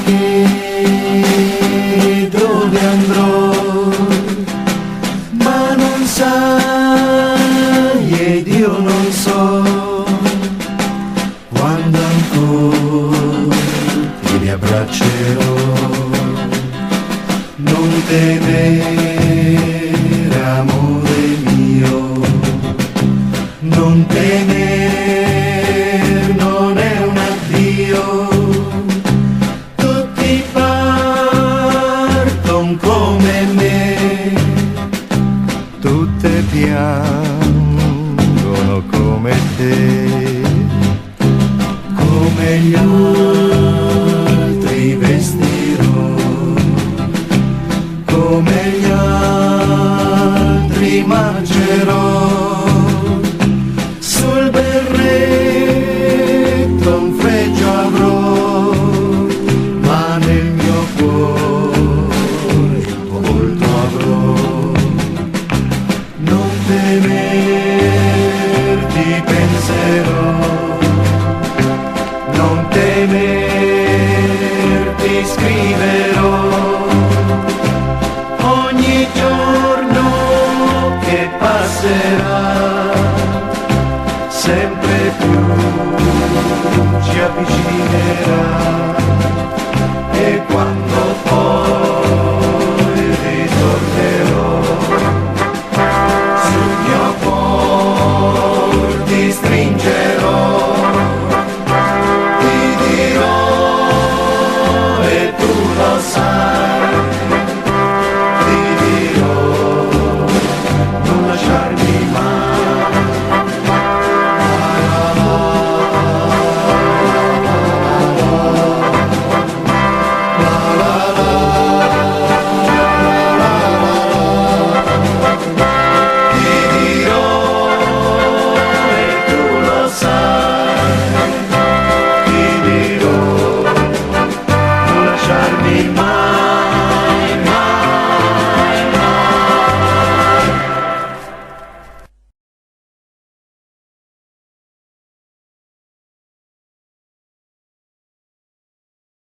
che dove andrò, ma non sai ed io non so quando ancora ti riabbraccerò. Non temere, amore mio, non temere, non è un addio. Tutti partono come me, tutte piangono come te, come gli altri vestirò, come gli altri mangerò, sul berretto un fregio avrò, ma nel mio cuore molto avrò. Non temer, ti penserò, non temer, ti scriverò. Ogni giorno che passerà, sempre più ci avviciniamo.